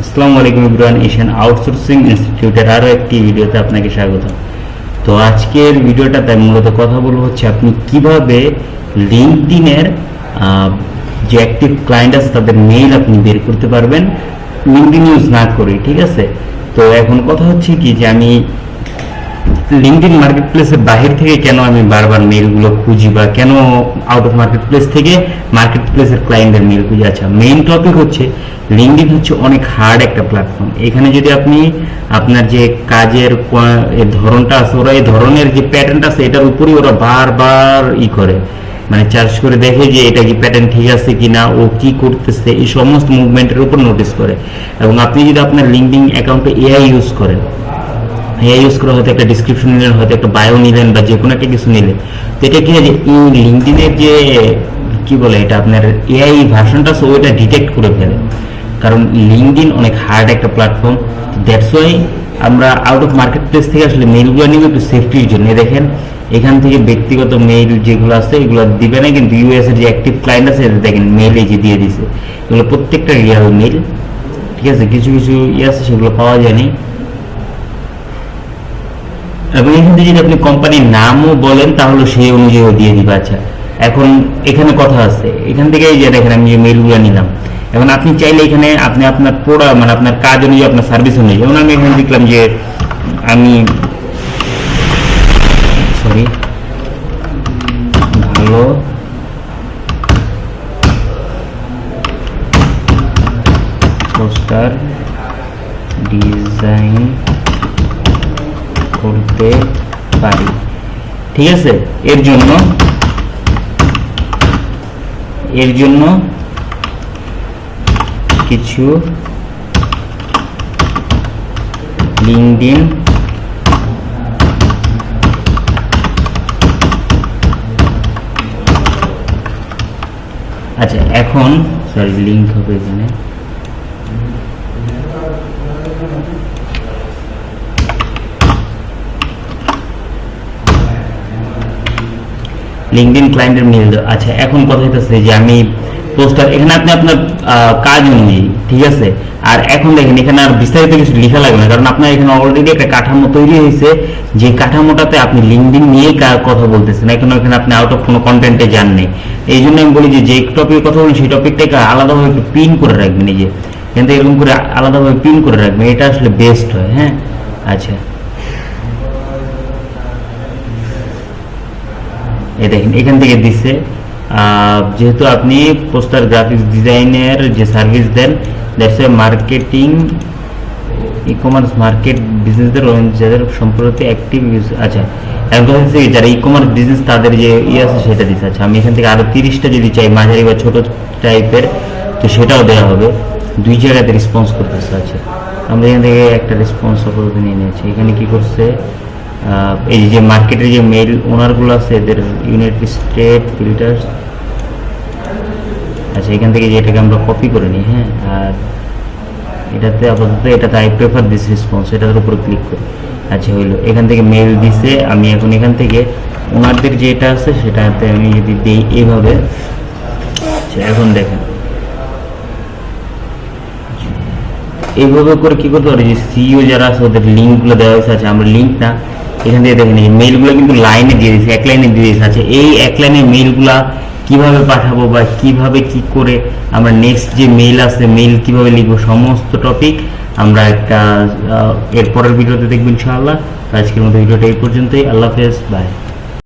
আসসালামু আলাইকুম everyone, Asian outsourcing ইনস্টিটিউটের আরও একটি ভিডিওতে আপনাকে স্বাগত। তো আজকের ভিডিওটাতে মূলত কথা বলবো হচ্ছে আপনি কিভাবে লিঙ্কডইনের যে অ্যাক্টিভ ক্লায়েন্ট আছে তাদের মেইল আপনি বের করতে পারবেন লিঙ্কডইন ইউজ না করে। ঠিক আছে, তো এখন কথা হচ্ছে কি যে আমি লিঙ্কডইন মার্কেট প্লেসের বাহির থেকে কেন আমি বারবার মেইলগুলো খুঁজি বা কেন আউট অফ মার্কেট প্লেস থেকে মার্কেট প্লেসের ক্লায়েন্টের মেইল খুঁজি। আচ্ছা, মেইন টপিক হচ্ছে লিঙ্কডইন হচ্ছে অনেক হার্ড একটা প্ল্যাটফর্ম। এখানে যদি আপনি আপনার যে কাজের ধরনটা আছে, ওরা এই ধরনের যে প্যাটার্নটা আছে এটার উপরই ওরা বারবার করে মানে চার্জ করে দেখে যে এটা কি প্যাটার্ন ঠিক আছে কিনা, ও কি করতেছে, এই সমস্ত মুভমেন্টের উপর নোটিস করে। এবং আপনি যদি আপনার লিঙ্কডইন অ্যাকাউন্টে এআই ইউজ করেন, এআই ইউজ করে হয়তো একটা ডিসক্রিপশন নিলেন, হয়তো একটা বায়ো নিলেন বা যে কোনো একটা কিছু নিলেন, তো এটা কি হয় যে এই লিঙ্কডইনের যে কি বলে এটা আপনার এআই ভার্সনটা আছে ওইটা ডিটেক্ট করে ফেলে। কারণ লিঙ্কডইন অনেক হার্ড একটা প্ল্যাটফর্ম, দ্যাটস ওয়াই আমরা আউট অফ মার্কেট প্লেস থেকে আসলে মেইলগুলো নিব একটু সেফটির জন্য। দেখেন এখান থেকে ব্যক্তিগত মেইল যেগুলো আছে এগুলো দিবে না, কিন্তু ইউএস এর যে অ্যাক্টিভ ক্লায়েন্ট আছে দেখেন মেইল এই যে দিয়ে দিছে, এগুলো প্রত্যেকটা রিয়াল মেইল। ঠিক আছে, কিছু কিছু আছে সেগুলো পাওয়া যায়নি। এবং এখান থেকে যদি আপনি কোম্পানির নামও বলেন তাহলে সেই অনুযায়ী দিয়ে দিবে। আচ্ছা, এখন এখানে কথা আছে, এখান থেকে যে দেখেন আমি যে মেইলগুলো নিলাম, এখন আপনি চাইলে এখানে আপনি আপনার প্রোডাক্ট মানে আপনার কাজ অনুযায়ী আপনার সার্ভিস অনুযায়ী, যেমন আমি এখানে দেখলাম যে আমি ভালো পোস্টার ডিজাইন করতে পারি। ঠিক আছে, এর জন্য কিছু লিঙ্কডইন আচ্ছা এখন লিঙ্ক হবে এখানে লিঙ্কডইন ক্লায়েন্টের মেইল। আচ্ছা, এখন কথা হইতেছে যে আমি পোস্টার এখানে আপনি আপনার কাজ অনুযায়ী, ঠিক আছে। আর এখন দেখেন এখানে আর বিস্তারিত কিছু লেখা লাগবে না, কারণ আপনার এখানে অলরেডি একটা কাঠামো তৈরি হয়েছে, যে কাঠামোটাতে আপনি লিঙ্কডইন নিয়ে কথা বলতেছেন। এখানে আপনি আউট অফ কোনো কন্টেন্টে যান নেই। এই জন্য আমি বলি যে টপিকের কথা বলি সেই টপিকটাকে আলাদাভাবে একটু পিন করে রাখবেন, এই যে কিন্তু এরকম করে আলাদাভাবে পিন করে রাখবেন, এটা আসলে বেস্ট হয়। হ্যাঁ, আচ্ছা এই দেখেন এখান থেকে দিচ্ছে, যেহেতু আপনি পোস্টার গ্রাফিক্স ডিজাইনের যে সার্ভিস দেন, that's why marketing ecommerce market বিজনেসদের যাদের সম্প্রতি অ্যাক্টিভ ইউজ। আচ্ছা, এখন কথা হচ্ছে যারা ই কমার্স বিজনেস তাদের যে আছে সেটা দিচ্ছে। আচ্ছা, আমি এখান থেকে আরো 30টা যদি চাই মাঝারি বা ছোট টাইপের, তো সেটাও দেওয়া হবে। 2 জায়গাতে রেসপন্স করতেছে। আচ্ছা, আমরা এখান থেকে একটা রেসপন্স আপাতত নিয়ে নিয়েছি। এখানে কি করছে, এই যে মার্কেটের যে মেইল ওনারগুলো আছে এদের ইউনাইটেড স্টেট ফিল্টার্স। আচ্ছা, এখান থেকে যেটাকে আমরা কপি করে নিই। হ্যাঁ, আর এটাতে আপাতত এটাতে আই প্রেফার দিস রেসপন্স, এটার উপর ক্লিক করি। আচ্ছা, হইলো এখান থেকে মেইল দিছে। আমি এখন এখান থেকে ওনারদের যেটা আছে সেটাতে আমি যদি দিই এইভাবে। আচ্ছা, এখন দেখেন এইভাবে করে কি করতে পারি যে সিইও যারা আছে ওদের লিঙ্কগুলো দেওয়া হয়েছে। আচ্ছা, আমরা লিঙ্ক না, এখান থেকে দেখেন এই মেইলগুলো কিন্তু লাইনে দিয়ে দিয়েছে, এক লাইনে দিয়ে দিয়েছে। আচ্ছা, এই এক লাইনের মেইলগুলা কিভাবে পাঠাবো বা কিভাবে কি করে আমরা নেক্সট যে মেইল আছে মেইল কিভাবে লিখবো, সমস্ত টপিক আমরা একটা এর পরের ভিডিওতে দেখবো ইনশাআল্লাহ। আজকের মতো ভিডিওটা এই পর্যন্তই। আল্লাহ হাফেজ, বাই।